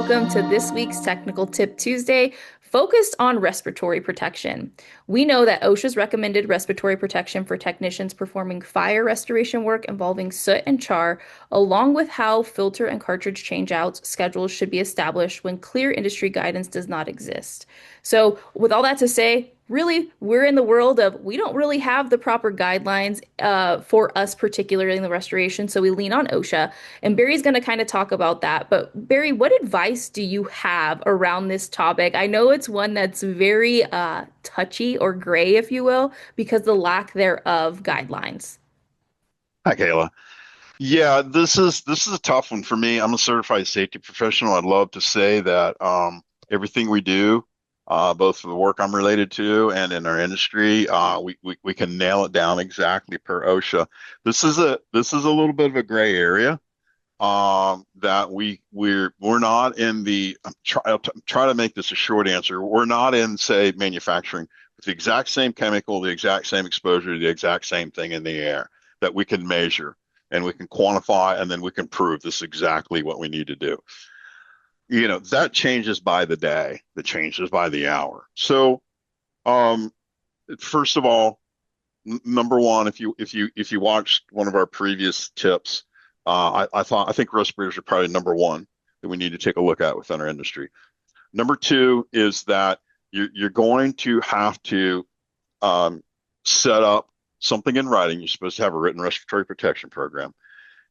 welcome to this week's Technical Tip Tuesday, focused on respiratory protection. We know that OSHA's recommended respiratory protection for technicians performing fire restoration work involving soot and char, along with how filter and cartridge changeouts schedules should be established when clear industry guidance does not exist. So, with all that to say, really, we're in the world of we don't really have the proper guidelines for us, particularly in the restoration. So we lean on OSHA, and Barry's going to kind of talk about that. But Barry, what advice do you have around this topic? I know it's one that's very touchy or gray, if you will, because the lack thereof guidelines. Hi, Kayla. Yeah, this is a tough one for me. I'm a certified safety professional. I'd love to say that everything we do, both for the work I'm related to and in our industry, we can nail it down exactly per OSHA. This is a little bit of a gray area that we're not in the. I'll try to make this a short answer. We're not in, say, manufacturing with the exact same chemical, the exact same exposure, the exact same thing in the air that we can measure and we can quantify and then we can prove this is exactly what we need to do. That changes by the day, that changes by the hour. So, um, first of all, number one, if you watched one of our previous tips, I think respirators are probably number one that we need to take a look at within our industry. Number two is that you're going to have to set up something in writing. You're supposed to have a written respiratory protection program.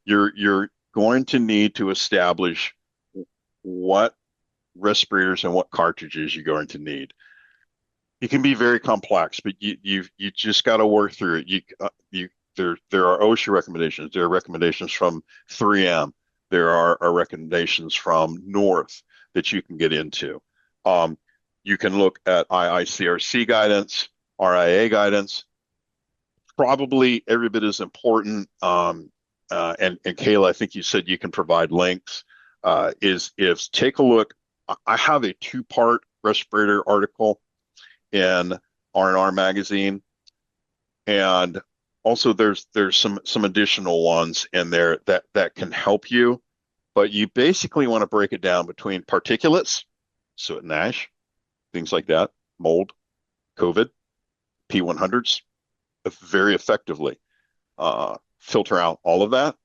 You're going to need to establish what respirators and what cartridges you're going to need. It can be very complex, but you just got to work through it. There are OSHA recommendations. There are recommendations from 3M. There are recommendations from North that you can get into. Um, you can look at IICRC guidance, RIA guidance. Probably every bit as important. And Kayla, I think you said you can provide links. Is take a look. I have a two-part respirator article in R&R magazine, and also there's some additional ones in there that can help you. But you basically want to break it down between particulates, soot and ash, things like that, mold, COVID, P100s, very effectively filter out all of that,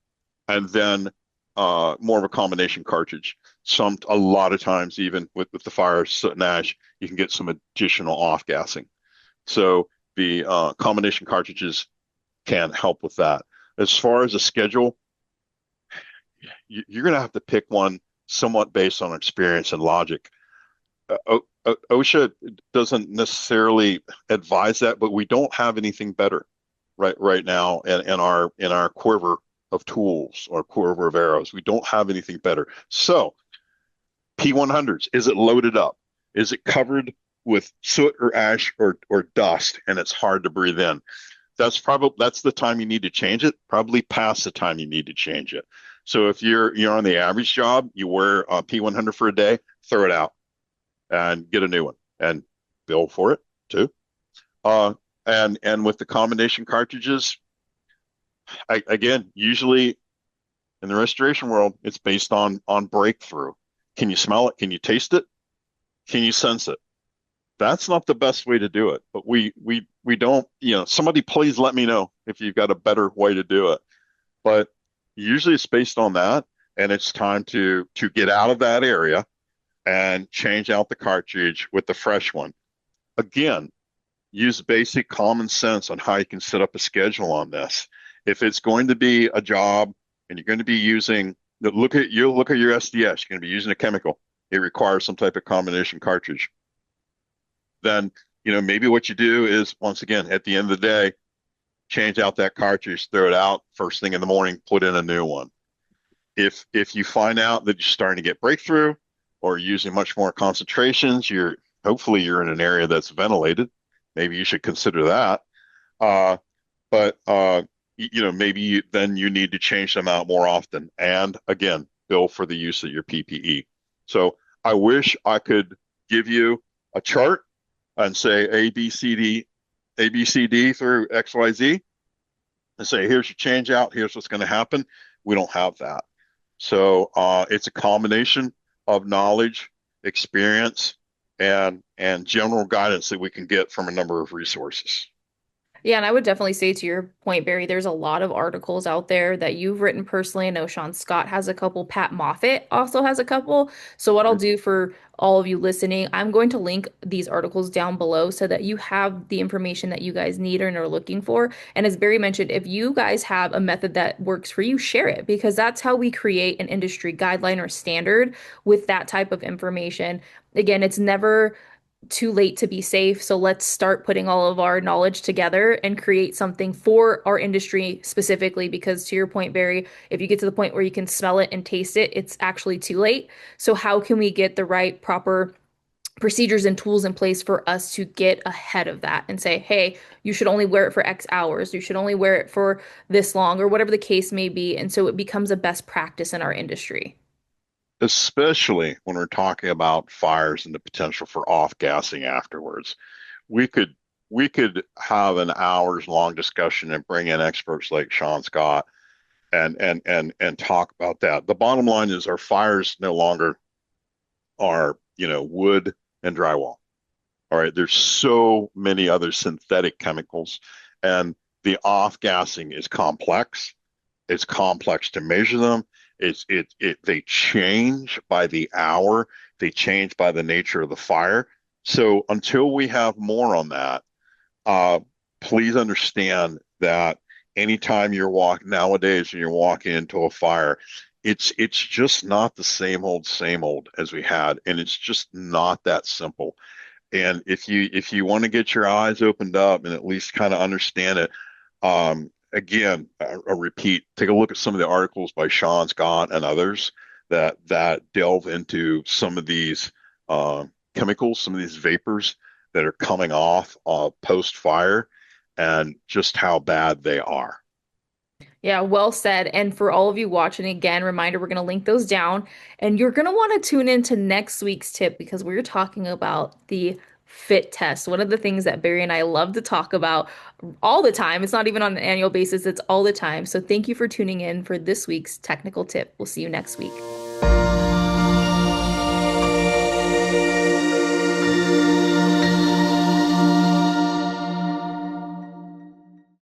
and then more of a combination cartridge. A lot of times, even with the fire soot and ash, you can get some additional off gassing. So the combination cartridges can help with that. As far as a schedule, you're going to have to pick one somewhat based on experience and logic. OSHA doesn't necessarily advise that, but we don't have anything better right now in our quiver of tools or quiver of arrows. We don't have anything better. So P100s, is it loaded up? Is it covered with soot or ash or dust and it's hard to breathe in? That's the time you need to change it, probably past the time you need to change it. So if you're on the average job, you wear a P100 for a day, throw it out and get a new one and bill for it too. Uh, and with the combination cartridges, again, usually in the restoration world, it's based on breakthrough. Can you smell it? Can you taste it? Can you sense it? That's not the best way to do it, but we don't, somebody please let me know if you've got a better way to do it. But usually it's based on that, and it's time to get out of that area and change out the cartridge with the fresh one. Again, use basic common sense on how you can set up a schedule on this. If it's going to be a job and you're going to be using, you'll look at your SDS, you're going to be using a chemical. It requires some type of combination cartridge. Then, maybe what you do is, once again, at the end of the day, change out that cartridge, throw it out first thing in the morning, put in a new one. If you find out that you're starting to get breakthrough or using much more concentrations, hopefully you're in an area that's ventilated. Maybe you should consider that. But maybe then you need to change them out more often. And again, bill for the use of your PPE. So I wish I could give you a chart and say A, B, C, D through X, Y, Z and say, here's your change out. Here's what's going to happen. We don't have that. So it's a combination of knowledge, experience, and general guidance that we can get from a number of resources. Yeah, and I would definitely say to your point, Barry, there's a lot of articles out there that you've written personally. I know Sean Scott has a couple, Pat Moffat also has a couple. So what I'll do for all of you listening, I'm going to link these articles down below so that you have the information that you guys need and are looking for. And as Barry mentioned, if you guys have a method that works for you, share it because that's how we create an industry guideline or standard with that type of information. Again, it's never too late to be safe. So let's start putting all of our knowledge together and create something for our industry specifically. Because to your point, Barry, if you get to the point where you can smell it and taste it, it's actually too late. So how can we get the right, proper procedures and tools in place for us to get ahead of that and say, hey, you should only wear it for X hours, you should only wear it for this long, or whatever the case may be. And so it becomes a best practice in our industry. Especially when we're talking about fires and the potential for off-gassing afterwards. We could we could have an hours long discussion and bring in experts like Sean Scott and talk about that. The bottom line is our fires no longer are, wood and drywall. All right, there's so many other synthetic chemicals, and the off-gassing is complex. It's complex to measure them. They change by the hour. They change by the nature of the fire. So until we have more on that, uh, please understand that anytime you're walking nowadays and you're walking into a fire, it's just not the same old as we had, and it's just not that simple. And if you want to get your eyes opened up and at least kind of understand it, again, I repeat, take a look at some of the articles by Sean Scott and others that delve into some of these chemicals, some of these vapors that are coming off post fire, and just how bad they are. Yeah, well said. And for all of you watching, again, reminder, we're going to link those down. And you're going to want to tune into next week's tip because we're talking about the fit test. One of the things that Barry and I love to talk about all the time. It's not even on an annual basis, it's all the time. So thank you for tuning in for this week's technical tip. We'll see you next week.